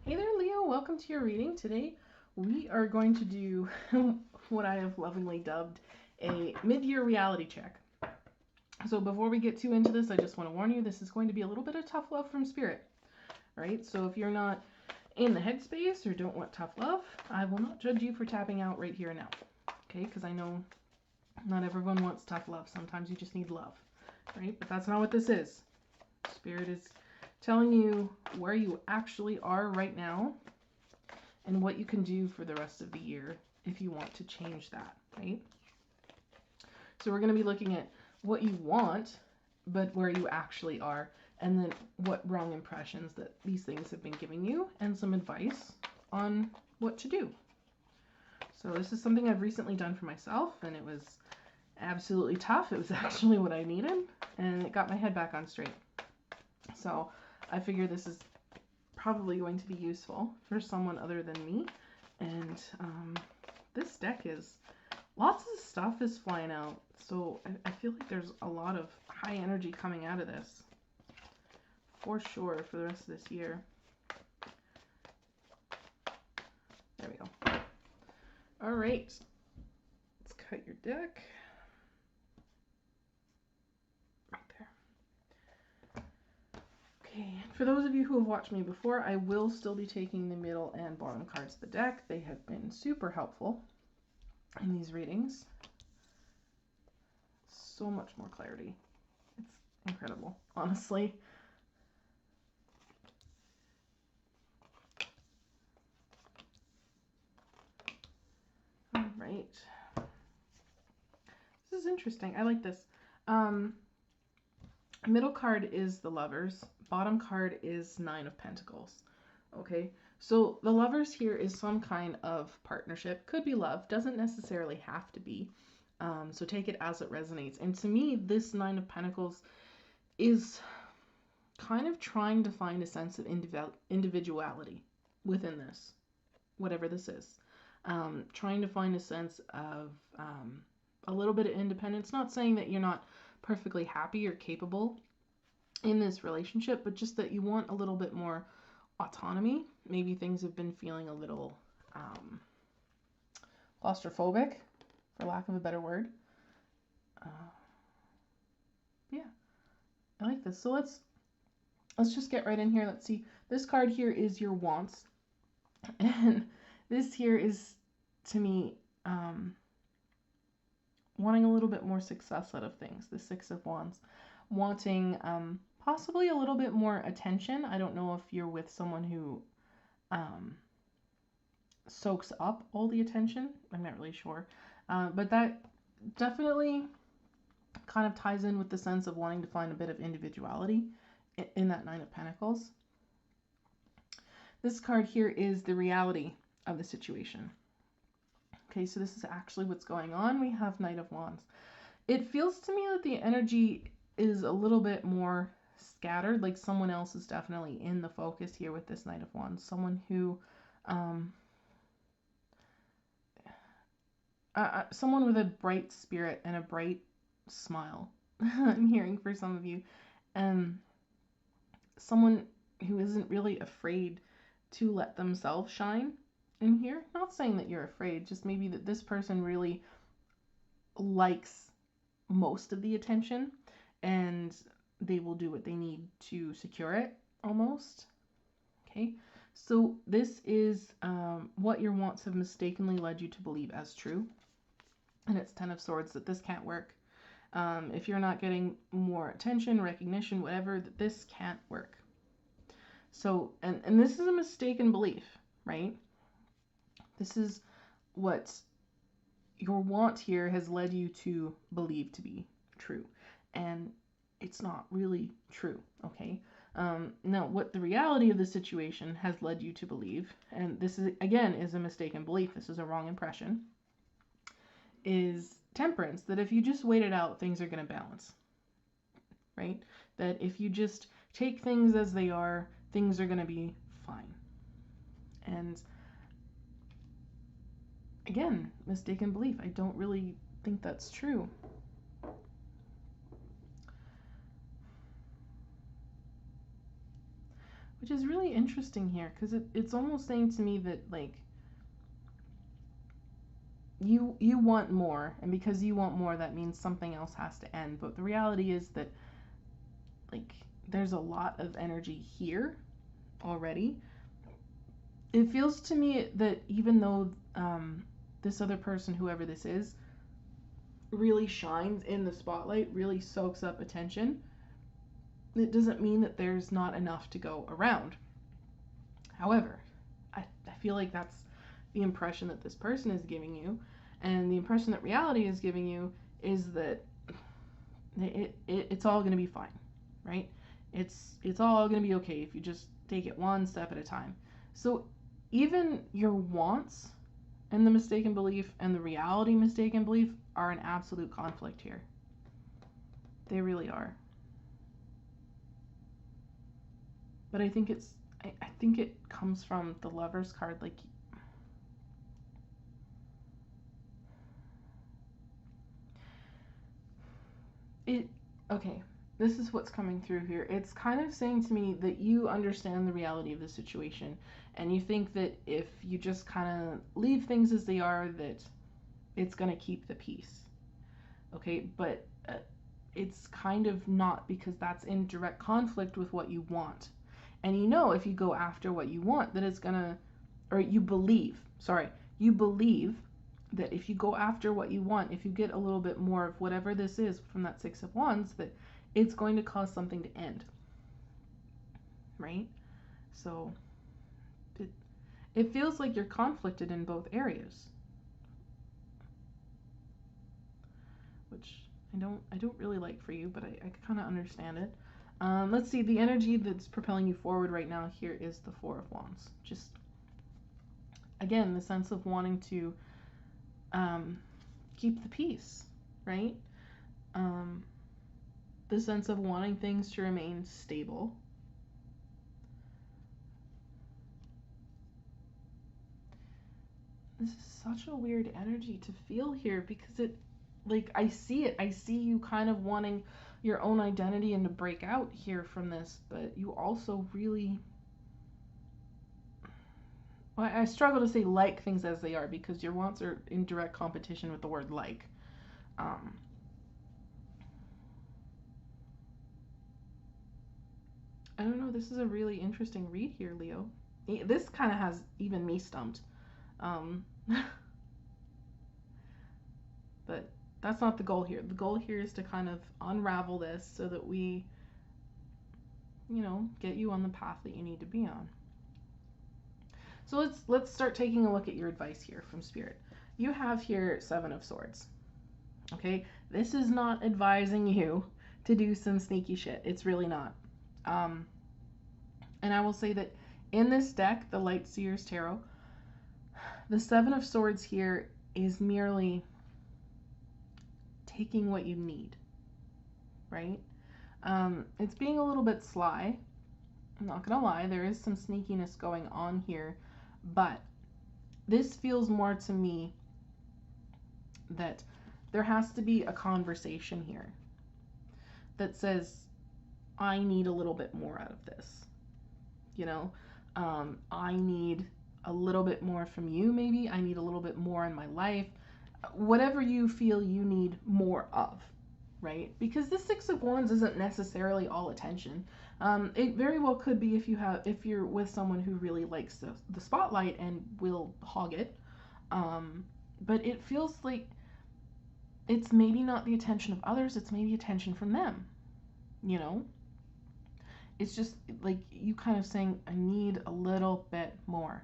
Hey there, Leo. Welcome to your reading. Today we are going to do what I have lovingly dubbed a mid-year reality check. So before we get too into this, I just want to warn you, this is going to be a little bit of tough love from spirit, right? So if you're not in the headspace or don't want tough love, I will not judge you for tapping out right here and now, okay? Because I know not everyone wants tough love. Sometimes you just need love, right? But that's not what this is. Spirit is telling you where you actually are right now and what you can do for the rest of the year if you want to change that, right? So we're going to be looking at what you want, but where you actually are, and then what wrong impressions that these things have been giving you, and some advice on what to do. So this is something I've recently done for myself, and it was absolutely tough. It was actually what I needed, and it got my head back on straight. So I figure this is probably going to be useful for someone other than me. And this deck is, lots of stuff is flying out. So I feel like there's a lot of high energy coming out of this. For sure, for the rest of this year. There we go. All right. Let's cut your deck. Okay, for those of you who have watched me before, I will still be taking the middle and bottom cards of the deck. They have been super helpful in these readings. So much more clarity. It's incredible, honestly. All right. This is interesting. I like this. Middle card is the Lovers. Bottom card is Nine of Pentacles. Okay, so the Lovers here is some kind of partnership. Could be love, doesn't necessarily have to be. So take it as it resonates. And to me, this Nine of Pentacles is kind of trying to find a sense of individuality within this, whatever this is. Trying to find a sense of a little bit of independence. Not saying that you're not perfectly happy or capable in this relationship, but just that you want a little bit more autonomy. Maybe things have been feeling a little claustrophobic, for lack of a better word. Yeah, I like this. So let's just get right in here. Let's see. This card here is your wants, and this here is, to me, wanting a little bit more success out of things. The Six of Wands, wanting possibly a little bit more attention. I don't know if you're with someone who soaks up all the attention. I'm not really sure. But that definitely kind of ties in with the sense of wanting to find a bit of individuality in that Nine of Pentacles. This card here is the reality of the situation. Okay, so this is actually what's going on. We have Knight of Wands. It feels to me that the energy is a little bit more scattered, like someone else is definitely in the focus here with this Knight of Wands. Someone who, someone with a bright spirit and a bright smile. I'm hearing for some of you. Someone who isn't really afraid to let themselves shine in here. Not saying that you're afraid, just maybe that this person really likes most of the attention and they will do what they need to secure it, almost. Okay, so this is what your wants have mistakenly led you to believe as true. And it's Ten of Swords, that this can't work. If you're not getting more attention, recognition, whatever, that this can't work. So, and this is a mistaken belief, right? This is what your want here has led you to believe to be true. And it's not really true, okay? Now, what the reality of the situation has led you to believe, and this is, again, is a mistaken belief, this is a wrong impression, is Temperance, that if you just wait it out, things are going to balance, right? That if you just take things as they are, things are going to be fine. And again, mistaken belief. I don't really think that's true. which is really interesting here, because it's almost saying to me that, like, you want more, and because you want more, that means something else has to end. But the reality is that, like, there's a lot of energy here already. It feels to me that even though this other person, whoever this is, really shines in the spotlight, really soaks up attention, it doesn't mean that there's not enough to go around. However, I feel like that's the impression that this person is giving you, and the impression that reality is giving you is that it's all going to be fine, right? It's all going to be okay if you just take it one step at a time. So even your wants and the mistaken belief and the reality mistaken belief are in absolute conflict here. They really are. But I think it comes from the Lover's card, like, okay, this is what's coming through here. It's kind of saying to me that you understand the reality of the situation, and you think that if you just kind of leave things as they are, that it's going to keep the peace. Okay, but it's kind of not, because that's in direct conflict with what you want. And you know, if you go after what you want, that it's going to, or you believe that if you go after what you want, if you get a little bit more of whatever this is from that Six of Wands, that it's going to cause something to end, right? So it feels like you're conflicted in both areas, which I don't really like for you, but I kind of understand it. Let's see, the energy that's propelling you forward right now here is the Four of Wands. Just, again, the sense of wanting to keep the peace, right? The sense of wanting things to remain stable. This is such a weird energy to feel here, because it, like, I see you kind of wanting your own identity and to break out here from this, but you also really, well, I struggle to say like things as they are, because your wants are in direct competition with the word like. I don't know, this is a really interesting read here, Leo. This kind of has even me stumped. But that's not the goal here. The goal here is to kind of unravel this so that we, you know, get you on the path that you need to be on. So let's start taking a look at your advice here from Spirit. You have here Seven of Swords. Okay, this is not advising you to do some sneaky shit. It's really not. And I will say that in this deck, the Light Seers Tarot, the Seven of Swords here is merely taking what you need, right? It's being a little bit sly. I'm not gonna lie, there is some sneakiness going on here, but this feels more to me that there has to be a conversation here that says, I need a little bit more out of this. You know, I need a little bit more from you, maybe. I need a little bit more in my life. Whatever you feel you need more of, right? Because the Six of Wands isn't necessarily all attention. It very well could be if you're with someone who really likes the spotlight and will hog it. But it feels like it's maybe not the attention of others, it's maybe attention from them, you know? It's just like you kind of saying, I need a little bit more.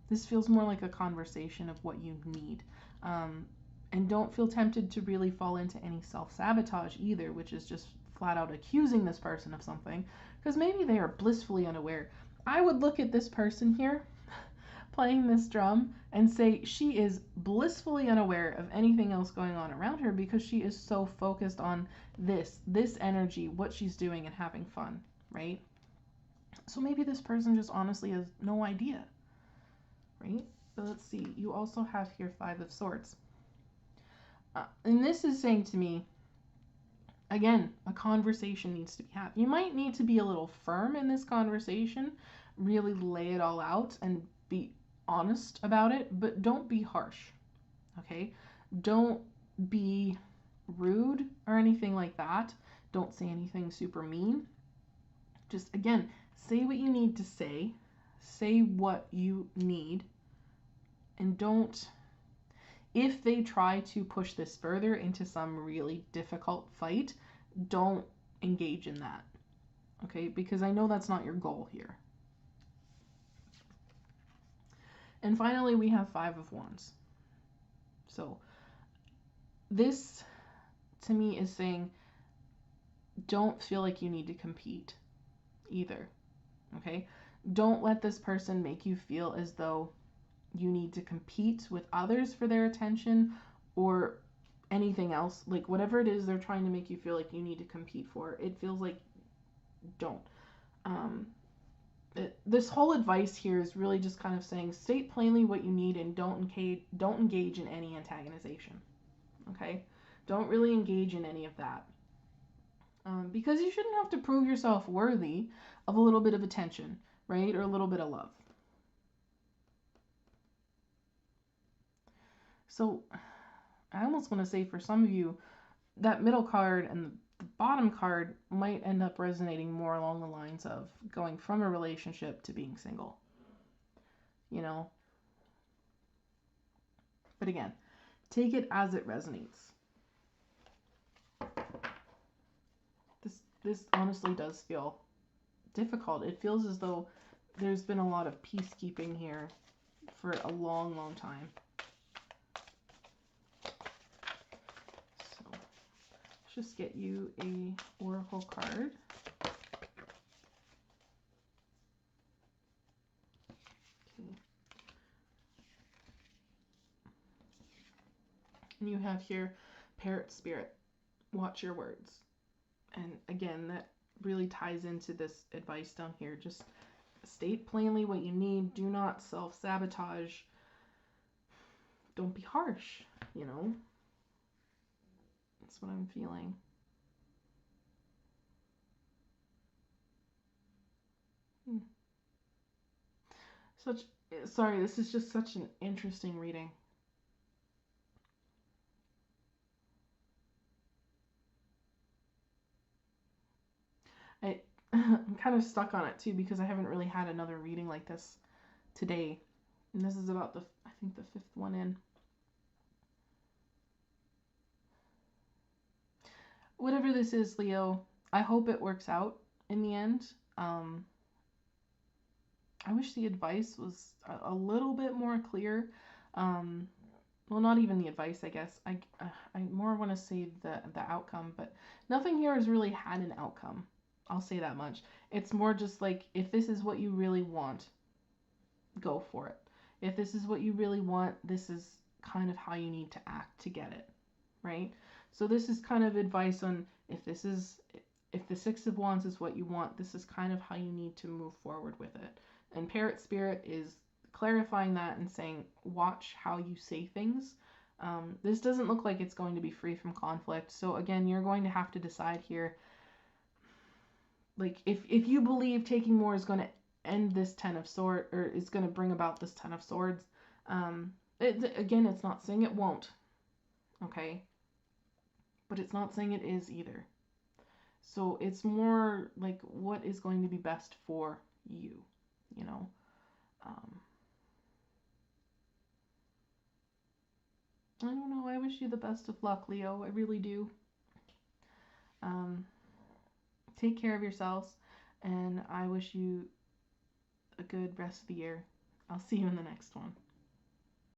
This feels more like a conversation of what you need. And don't feel tempted to really fall into any self-sabotage either, which is just flat out accusing this person of something, because maybe they are blissfully unaware. I would look at this person here playing this drum and say she is blissfully unaware of anything else going on around her, because she is so focused on this energy, what she's doing, and having fun, right? So maybe this person just honestly has no idea, right? So let's see, you also have here Five of Swords. And this is saying to me again, a conversation needs to be had. You might need to be a little firm in this conversation, really lay it all out and be honest about it, but don't be harsh, okay? Don't be rude or anything like that. Don't say anything super mean. Just, again, say what you need to say what you need, and don't, if they try to push this further into some really difficult fight, don't engage in that, okay? Because I know that's not your goal here. And finally, we have Five of Wands. So this, to me, is saying don't feel like you need to compete either, okay? Don't let this person make you feel as though you need to compete with others for their attention or anything else. Like, whatever it is they're trying to make you feel like you need to compete for, it feels like don't. This whole advice here is really just kind of saying state plainly what you need and don't engage in any antagonization, okay? Don't really engage in any of that. Because you shouldn't have to prove yourself worthy of a little bit of attention, right? Or a little bit of love. So I almost want to say for some of you, that middle card and the bottom card might end up resonating more along the lines of going from a relationship to being single, you know? But again, take it as it resonates. This honestly does feel difficult. It feels as though there's been a lot of peacekeeping here for a long, long time. So let's just get you a oracle card. Okay. And you have here Parrot Spirit. Watch your words. And again, that really ties into this advice down here. Just state plainly what you need. Do not self-sabotage. Don't be harsh, you know. That's what I'm feeling. Sorry, this is just such an interesting reading. I'm kind of stuck on it too because I haven't really had another reading like this today. And this is about I think the 5th one in. Whatever this is, Leo, I hope it works out in the end. I wish the advice was a little bit more clear. Well, not even the advice, I guess. I more want to say the outcome, but nothing here has really had an outcome. I'll say that much. It's more just like, if this is what you really want, go for it. If this is what you really want, this is kind of how you need to act to get it, right? So this is kind of advice on if the 6 of Wands is what you want, this is kind of how you need to move forward with it. And Parrot Spirit is clarifying that and saying, watch how you say things. This doesn't look like it's going to be free from conflict. So again, you're going to have to decide here, like, if you believe taking more is going to end this 10 of Swords, or is going to bring about this 10 of Swords, again, it's not saying it won't, okay? But it's not saying it is either. So it's more like, what is going to be best for you, you know? I don't know. I wish you the best of luck, Leo. I really do. Take care of yourselves, and I wish you a good rest of the year. I'll see you in the next one.